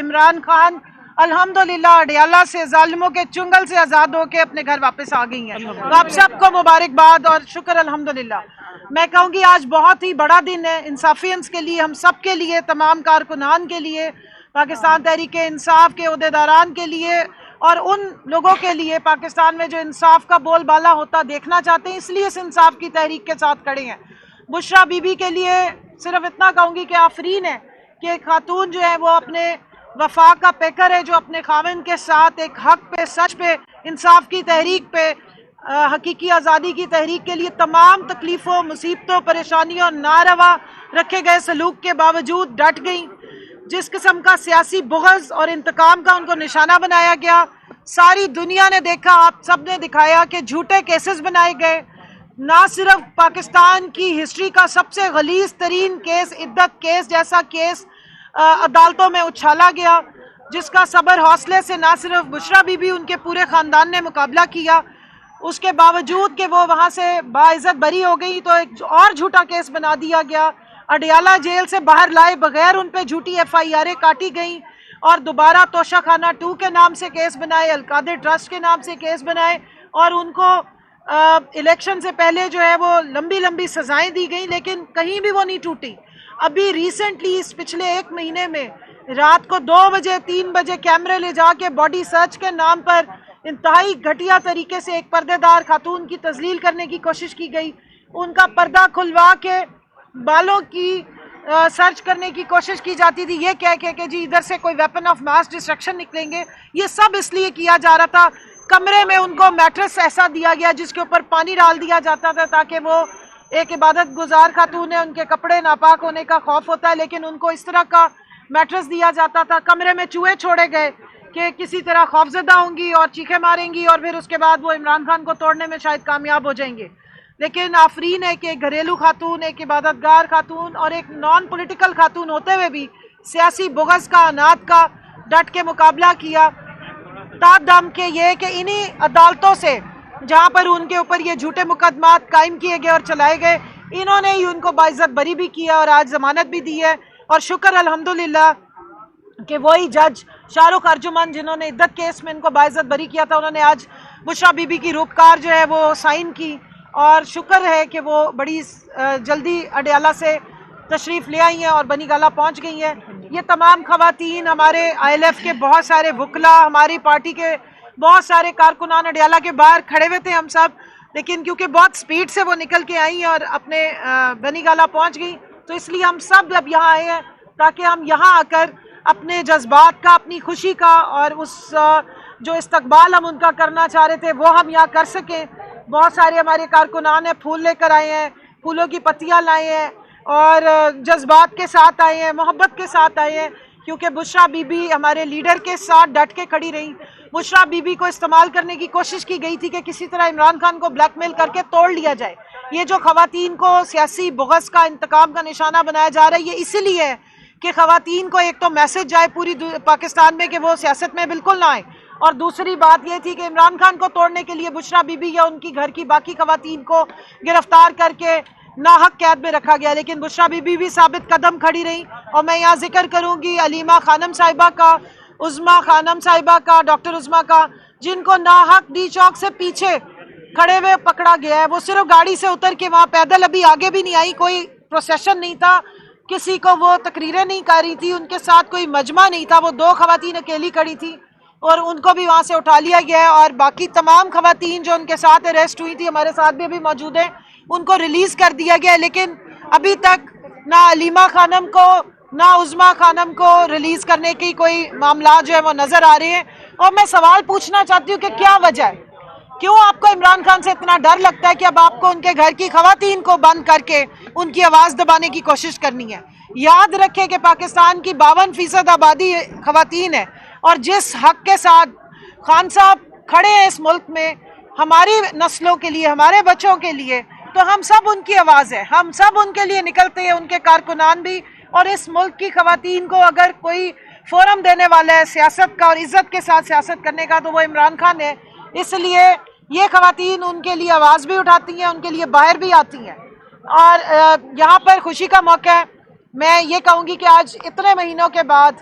عمران خان الحمدللہ اڈیالہ سے ظالموں کے چنگل سے آزاد ہو کے اپنے گھر واپس آ گئی ہیں، تو آپ سب کو مبارکباد اور شکر الحمدللہ۔ میں کہوں گی آج بہت ہی بڑا دن ہے انصافیئنس کے لیے، ہم سب کے لیے، تمام کارکنان کے لیے، پاکستان تحریک انصاف کے عہدیداران کے لیے، اور ان لوگوں کے لیے پاکستان میں جو انصاف کا بول بالا ہوتا دیکھنا چاہتے ہیں، اس لیے اس انصاف کی تحریک کے ساتھ کھڑے ہیں۔ بشریٰ بی بی کے لیے صرف اتنا کہوں گی کہ آفرین ہے کہ خاتون جو ہے وہ اپنے وفا کا پیکر ہے، جو اپنے خاوند کے ساتھ ایک حق پہ، سچ پہ، انصاف کی تحریک پہ، حقیقی آزادی کی تحریک کے لیے تمام تکلیفوں، مصیبتوں، پریشانیوں اور ناروا رکھے گئے سلوک کے باوجود ڈٹ گئیں۔ جس قسم کا سیاسی بغض اور انتقام کا ان کو نشانہ بنایا گیا، ساری دنیا نے دیکھا، آپ سب نے دکھایا کہ جھوٹے کیسز بنائے گئے، نہ صرف پاکستان کی ہسٹری کا سب سے غلیظ ترین کیس، عدت کیس جیسا کیس عدالتوں میں اچھالا گیا، جس کا صبر حوصلے سے نہ صرف بشریٰ بی بی، ان کے پورے خاندان نے مقابلہ کیا، اس کے باوجود کہ وہ وہاں سے باعزت بری ہو گئی تو ایک اور جھوٹا کیس بنا دیا گیا، اڈیالہ جیل سے باہر لائے بغیر ان پہ جھوٹی ایف آئی آریں کاٹی گئیں، اور دوبارہ توشہ خانہ 2 کے نام سے کیس بنائے، القادر ٹرسٹ کے نام سے کیس بنائے، اور ان کو الیکشن سے پہلے جو ہے وہ لمبی لمبی سزائیں دی گئیں، لیکن کہیں بھی وہ نہیں ٹوٹی۔ ابھی ریسنٹلی اس پچھلے 1 مہینے میں رات کو 2 بجے 3 بجے کیمرے لے جا کے باڈی سرچ کے نام پر انتہائی گھٹیا طریقے سے ایک پردے دار خاتون کی تذلیل کرنے کی کوشش کی گئی، ان کا پردہ کھلوا کے بالوں کی سرچ کرنے کی کوشش کی جاتی تھی، یہ کہہ کے کہ جی ادھر سے کوئی ویپن آف ماس ڈسٹرکشن نکلیں گے۔ یہ سب اس لیے کیا جا رہا تھا، کمرے میں ان کو میٹرس ایسا دیا گیا جس کے اوپر پانی ڈال دیا جاتا تھا تاکہ وہ ایک عبادت گزار خاتون ہے، ان کے کپڑے ناپاک ہونے کا خوف ہوتا ہے، لیکن ان کو اس طرح کا میٹرس دیا جاتا تھا۔ کمرے میں چوہے چھوڑے گئے کہ کسی طرح خوفزدہ ہوں گی اور چیخیں ماریں گی، اور پھر اس کے بعد وہ عمران خان کو توڑنے میں شاید کامیاب ہو جائیں گے۔ لیکن آفرین ہے کہ ایک گھریلو خاتون، ایک عبادت گار خاتون اور ایک نان پولیٹیکل خاتون ہوتے ہوئے بھی سیاسی بغض کا، انات کا ڈٹ کے مقابلہ کیا، تا دم کے یہ کہ انہی عدالتوں سے جہاں پر ان کے اوپر یہ جھوٹے مقدمات قائم کیے گئے اور چلائے گئے، انہوں نے ہی ان کو باعزت بری بھی کیا اور آج ضمانت بھی دی ہے، اور شکر الحمدللہ کہ وہی جج شاہ رخ ارجمن جنہوں نے عدت کیس میں ان کو باعزت بری کیا تھا، انہوں نے آج بشریٰ بی بی کی روپکار جو ہے وہ سائن کی، اور شکر ہے کہ وہ بڑی جلدی اڈیالہ سے تشریف لے آئی ہیں اور بنی گالہ پہنچ گئی ہیں۔ یہ تمام خواتین، ہمارے آئی ایل ایف کے بہت سارے وکلا، ہماری پارٹی کے بہت سارے کارکنان اڈیالہ کے باہر کھڑے ہوئے تھے ہم سب، لیکن کیونکہ بہت سپیڈ سے وہ نکل کے آئی ہیں اور اپنے بنی گالہ پہنچ گئی، تو اس لیے ہم سب اب یہاں آئے ہیں تاکہ ہم یہاں آ کر اپنے جذبات کا، اپنی خوشی کا اور اس جو استقبال ہم ان کا کرنا چاہ رہے تھے وہ ہم یہاں کر سکیں۔ بہت سارے ہمارے کارکنان ہیں، پھول لے کر آئے ہیں، پھولوں کی پتیاں لائے ہیں اور جذبات کے ساتھ آئے ہیں، محبت کے ساتھ آئے ہیں، کیونکہ بشریٰ بی بی ہمارے لیڈر کے ساتھ ڈٹ کے کھڑی رہیں۔ بشریٰ بی بی کو استعمال کرنے کی کوشش کی گئی تھی کہ کسی طرح عمران خان کو بلیک میل کر کے توڑ لیا جائے۔ یہ جو خواتین کو سیاسی بغض کا، انتقام کا نشانہ بنایا جا رہا ہے، یہ اسی لیے ہے کہ خواتین کو ایک تو میسج جائے پوری پاکستان میں کہ وہ سیاست میں بالکل نہ آئیں، اور دوسری بات یہ تھی کہ عمران خان کو توڑنے کے لیے بشریٰ بی بی یا ان کی گھر کی باقی خواتین کو گرفتار کر کے ناحق قید میں رکھا گیا، لیکن بشریٰ بی بی بھی ثابت قدم کھڑی رہی۔ اور میں یہاں ذکر کروں گی علیمہ خانم صاحبہ کا، عظمیٰ خانم صاحبہ کا، ڈاکٹر عظمیٰ کا، جن کو ناحق ڈی چوک سے پیچھے کھڑے ہوئے پکڑا گیا ہے۔ وہ صرف گاڑی سے اتر کے وہاں پیدل ابھی آگے بھی نہیں آئی، کوئی پروسیشن نہیں تھا، کسی کو وہ تقریریں نہیں کر رہی تھی، ان کے ساتھ کوئی مجمع نہیں تھا، وہ 2 خواتین اکیلی کھڑی تھی اور ان کو بھی وہاں سے اٹھا لیا گیا ہے، اور باقی تمام خواتین جو ان کے ساتھ اریسٹ ہوئی تھی، ہمارے ساتھ بھی ابھی موجود ہیں، ان کو ریلیز کر دیا گیا ہے، لیکن ابھی تک نہ علیمہ خانم کو نہ عظمیٰ خانم کو ریلیز کرنے کی کوئی معاملات جو ہے وہ نظر آ رہے ہیں۔ اور میں سوال پوچھنا چاہتی ہوں کہ کیا وجہ ہے، کیوں آپ کو عمران خان سے اتنا ڈر لگتا ہے کہ اب آپ کو ان کے گھر کی خواتین کو بند کر کے ان کی آواز دبانے کی کوشش کرنی ہے؟ یاد رکھیں کہ پاکستان کی 52% آبادی خواتین ہے، اور جس حق کے ساتھ خان صاحب کھڑے ہیں اس ملک میں ہماری نسلوں کے لیے، ہمارے بچوں کے لیے، تو ہم سب ان کی آواز ہے، ہم سب ان کے لیے نکلتے ہیں، ان کے کارکنان بھی، اور اس ملک کی خواتین کو اگر کوئی فورم دینے والا ہے سیاست کا اور عزت کے ساتھ سیاست کرنے کا تو وہ عمران خان ہے۔ اس لیے یہ خواتین ان کے لیے آواز بھی اٹھاتی ہیں، ان کے لیے باہر بھی آتی ہیں، اور یہاں پر خوشی کا موقع ہے۔ میں یہ کہوں گی کہ آج اتنے مہینوں کے بعد